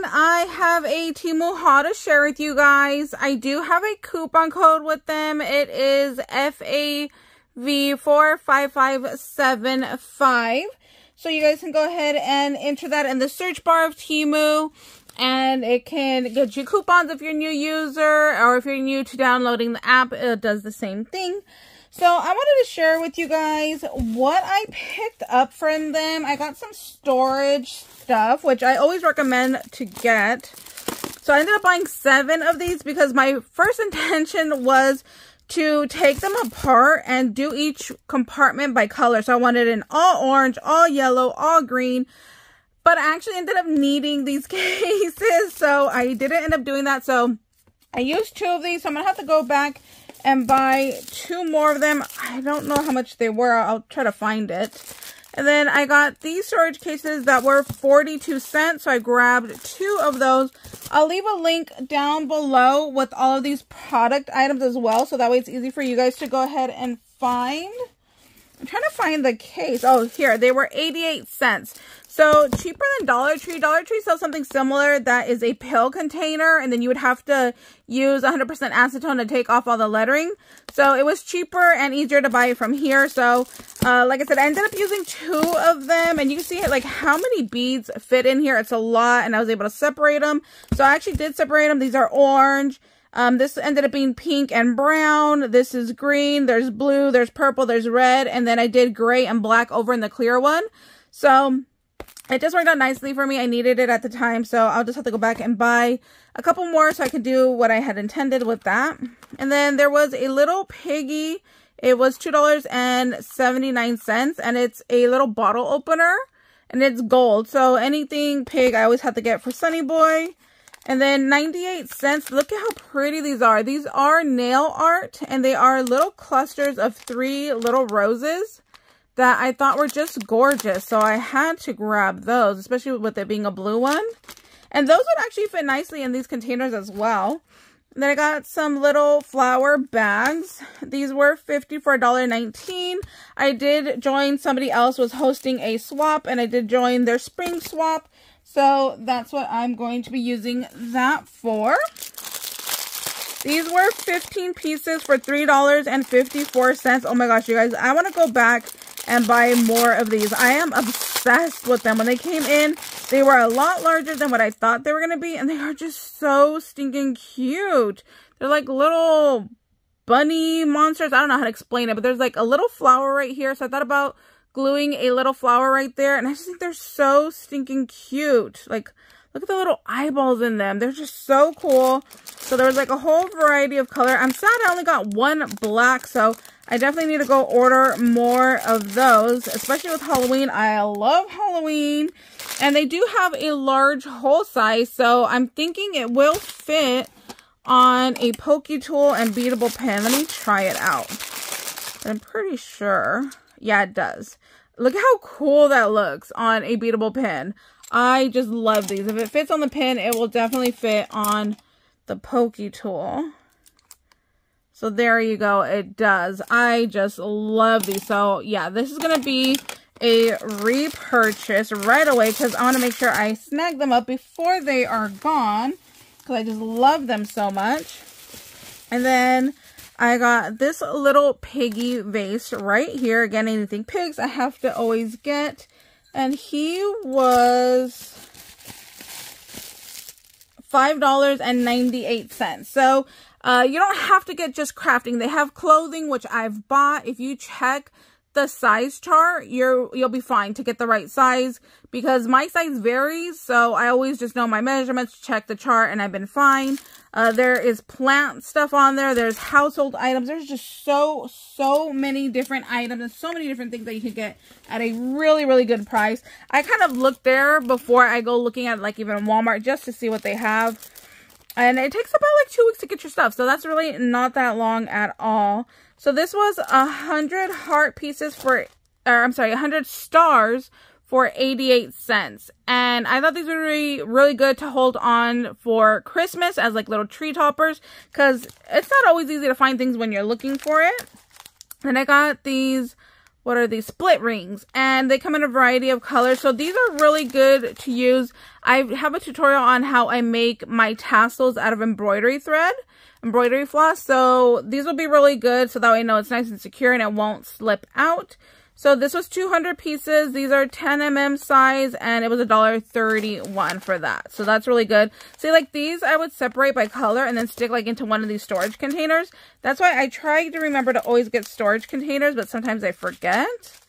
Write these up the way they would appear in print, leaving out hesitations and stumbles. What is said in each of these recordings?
I have a Temu haul to share with you guys. I do have a coupon code with them. It is FAV45575. So you guys can go ahead and enter that in the search bar of Temu. And it can get you coupons if you're a new user, or if you're new to downloading the app, it does the same thing. So I wanted to share with you guys what I picked up from them. I got some storage stuff, which I always recommend to get. So I ended up buying 7 of these because my first intention was to take them apart and do each compartment by color. So I wanted an all orange, all yellow, all green. But I actually ended up needing these cases, so I didn't end up doing that. So I used 2 of these, so I'm going to have to go back and buy 2 more of them. I don't know how much they were. I'll try to find it. And then I got these storage cases that were 42 cents, so I grabbed 2 of those. I'll leave a link down below with all of these product items as well, so that way it's easy for you guys to go ahead and find. I'm trying to find the case. Oh, here. They were 88 cents. So cheaper than Dollar Tree. Dollar Tree sells something similar that is a pill container, and then you would have to use 100% acetone to take off all the lettering. So it was cheaper and easier to buy it from here. So like I said, I ended up using 2 of them, and you can see like how many beads fit in here. It's a lot, and I was able to separate them. So I actually did separate them. These are orange. This ended up being pink and brown. This is green. There's blue. There's purple. There's red. And then I did gray and black over in the clear one. So it just worked out nicely for me. I needed it at the time. So I'll just have to go back and buy a couple more so I could do what I had intended with that. And then there was a little piggy. It was $2.79. And it's a little bottle opener. And it's gold. So anything pig I always have to get for Sunny Boy. And then 98 cents. Look at how pretty these are. These are nail art, and they are little clusters of 3 little roses that I thought were just gorgeous. So I had to grab those, especially with it being a blue one. And those would actually fit nicely in these containers as well. And then I got some little flower bags. These were $50 for $1.19. I did join, somebody else was hosting a swap, and I did join their spring swap. So that's what I'm going to be using that for. These were 15 pieces for $3.54. Oh my gosh, you guys, I want to go back and buy more of these. I am obsessed with them. When they came in, they were a lot larger than what I thought they were going to be. And they are just so stinking cute. They're like little bunny monsters. I don't know how to explain it, but there's like a little flower right here. So I thought about gluing a little flower right there, and I just think they're so stinking cute. Like, look at the little eyeballs in them. They're just so cool. So there was like a whole variety of color. I'm sad I only got 1 black, so I definitely need to go order more of those, especially with Halloween. I love Halloween, and they do have a large hole size, so I'm thinking it will fit on a pokey tool and beadable pen. Let me try it out. I'm pretty sure. Yeah, it does. Look at how cool that looks on a beadable pen. I just love these. If it fits on the pen, it will definitely fit on the pokey tool. So there you go. It does. I just love these. So yeah, this is going to be a repurchase right away because I want to make sure I snag them up before they are gone because I just love them so much. And then I got this little piggy vase right here. Again, anything pigs I have to always get. And he was $5.98. So you don't have to get just crafting. They have clothing, which I've bought. If you check the size chart, you'll be fine to get the right size because my size varies. So I always just know my measurements, check the chart, and I've been fine. There is plant stuff on there. There's household items. There's just so many different items and so many different things that you can get at a really, really good price. I kind of look there before I go looking at like even Walmart just to see what they have. And it takes about like 2 weeks to get your stuff. So that's really not that long at all. So this was 100 heart pieces for, or I'm sorry, 100 stars for 88 cents. And I thought these would be really good to hold on for Christmas as like little tree toppers, because it's not always easy to find things when you're looking for it. And I got these what are these? Split rings. And they come in a variety of colors. So these are really good to use. I have a tutorial on how I make my tassels out of embroidery thread, embroidery floss. So these will be really good. So that way I know it's nice and secure and it won't slip out. So this was 200 pieces. These are 10 mm size and it was $1.31 for that. So that's really good. See, like these I would separate by color and then stick like into one of these storage containers. That's why I try to remember to always get storage containers, but sometimes I forget.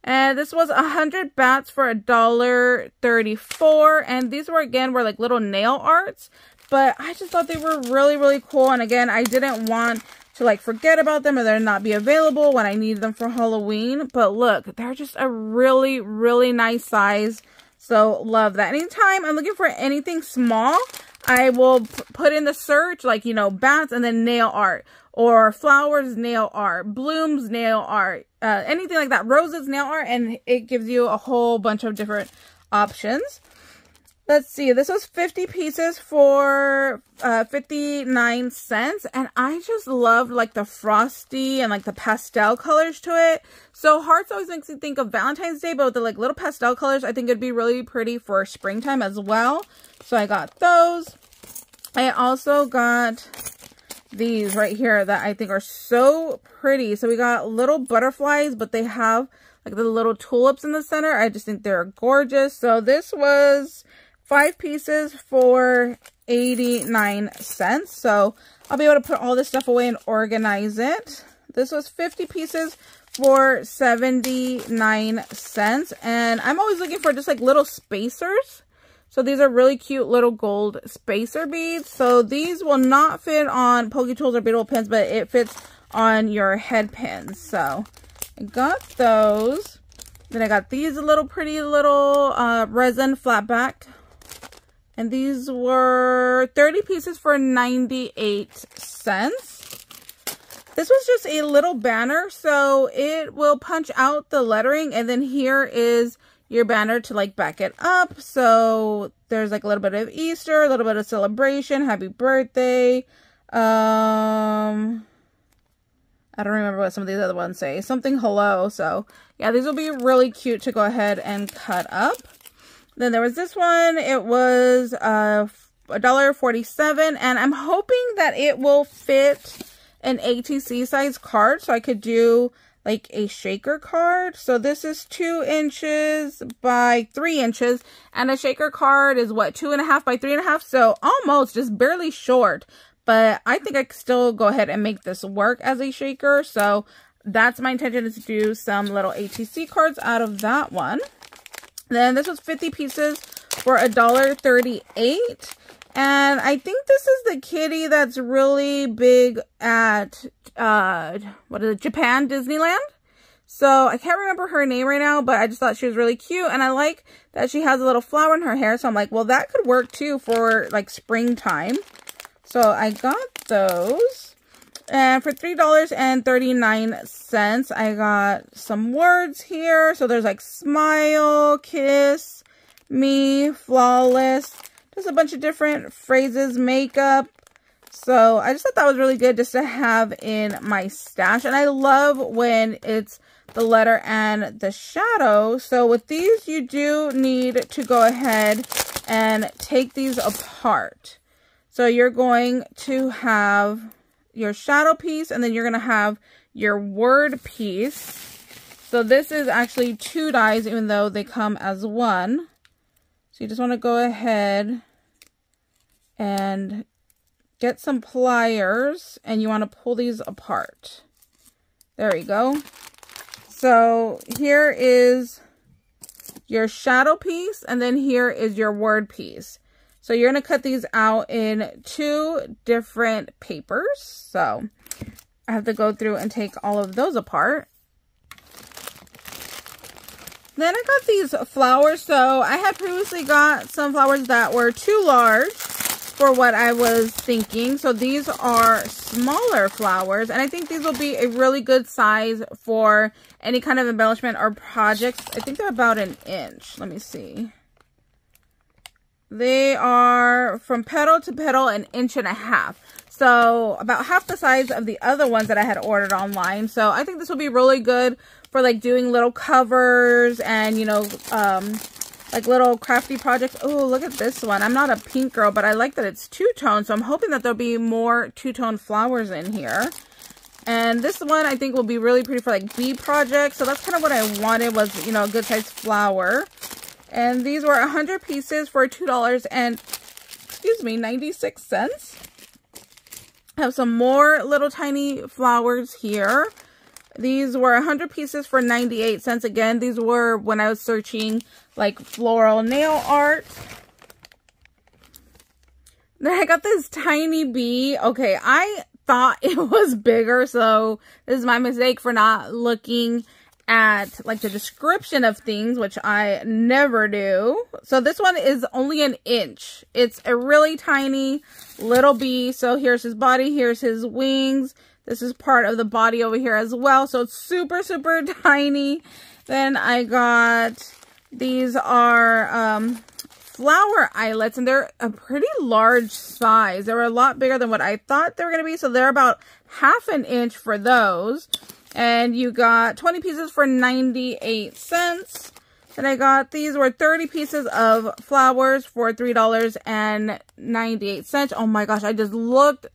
And this was 100 bats for $1.34. And these were like little nail arts, but I just thought they were really, really cool. And again, I didn't want to like forget about them or they're not be available when I need them for Halloween. But look, they're just a really, really nice size. So love that. Anytime I'm looking for anything small, I will put in the search like, you know, bats and then nail art, or flowers nail art, blooms nail art, anything like that, roses nail art, and it gives you a whole bunch of different options. Let's see, this was 50 pieces for 59 cents. And I just loved like the frosty and like the pastel colors to it. So hearts always makes me think of Valentine's Day, but with the like little pastel colors, I think it'd be really pretty for springtime as well. So I got those. I also got these right here that I think are so pretty. So we got little butterflies, but they have like the little tulips in the center. I just think they're gorgeous. So this was 5 pieces for 89 cents. So I'll be able to put all this stuff away and organize it. This was 50 pieces for 79 cents. And I'm always looking for just like little spacers. So these are really cute little gold spacer beads. So these will not fit on pokey tools or beadable pins, but it fits on your head pins. So I got those. Then I got these little pretty little resin flat back. And these were 30 pieces for 98 cents. This was just a little banner, so it will punch out the lettering, and then here is your banner to like back it up. So there's like a little bit of Easter, a little bit of celebration, happy birthday. I don't remember what some of these other ones say. Something hello. So yeah, these will be really cute to go ahead and cut up. Then there was this one. It was $1.47, and I'm hoping that it will fit an ATC size card, so I could do like a shaker card. So this is 2 inches by 3 inches, and a shaker card is what, 2.5 by 3.5, so almost just barely short. But I think I could still go ahead and make this work as a shaker. So that's my intention, is to do some little ATC cards out of that one. Then this was 50 pieces for $1.38. And I think this is the kitty that's really big at, Japan Disneyland. So I can't remember her name right now, but I just thought she was really cute. And I like that she has a little flower in her hair. So I'm like, well, that could work too for like springtime. So I got those. And for $3.39, I got some words here. So there's like smile, kiss, me, flawless. Just a bunch of different phrases, makeup. So I just thought that was really good just to have in my stash. And I love when it's the letter and the shadow. So with these, you do need to go ahead and take these apart. So you're going to have your shadow piece, and then you're going to have your word piece. So this is actually 2 dies, even though they come as 1. So you just want to go ahead and get some pliers, and you want to pull these apart. There you go. So here is your shadow piece, and then here is your word piece. So you're going to cut these out in 2 different papers. So I have to go through and take all of those apart. Then I got these flowers. So I had previously got some flowers that were too large for what I was thinking. So these are smaller flowers, and I think these will be a really good size for any kind of embellishment or projects. I think they're about 1 inch. Let me see. They are from petal to petal, 1.5 inches. So about half the size of the other ones that I had ordered online. So I think this will be really good for like doing little covers and, you know, like little crafty projects. Oh, look at this one. I'm not a pink girl, but I like that it's two-tone. So I'm hoping that there'll be more two-tone flowers in here. And this one I think will be really pretty for like bee projects. So that's kind of what I wanted, was, you know, a good sized flower. And these were 100 pieces for $2 and, excuse me, 96 cents. I have some more little tiny flowers here. These were 100 pieces for 98 cents. Again, these were when I was searching like floral nail art. Then I got this tiny bee. Okay, I thought it was bigger, so this is my mistake for not looking at like the description of things, which I never do. So this one is only 1 inch. It's a really tiny little bee. So here's his body, here's his wings. This is part of the body over here as well. So it's super, super tiny. Then I got, these are flower eyelets, and they're a pretty large size. They were a lot bigger than what I thought they were going to be. So they're about 1/2 inch for those. And you got 20 pieces for 98 cents. Then I got, these were 30 pieces of flowers for $3.98. Oh my gosh, I just looked.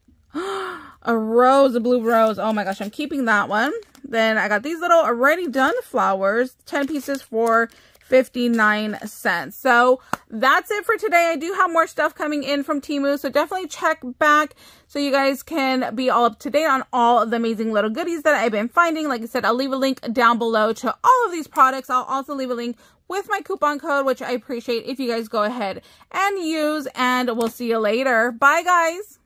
A rose, a blue rose. Oh my gosh, I'm keeping that one. Then I got these little already done flowers, 10 pieces for 59 cents. So that's it for today. I do have more stuff coming in from Temu, so definitely check back so you guys can be all up to date on all of the amazing little goodies that I've been finding. Like I said, I'll leave a link down below to all of these products. I'll also leave a link with my coupon code, which I appreciate if you guys go ahead and use, and we'll see you later. Bye guys.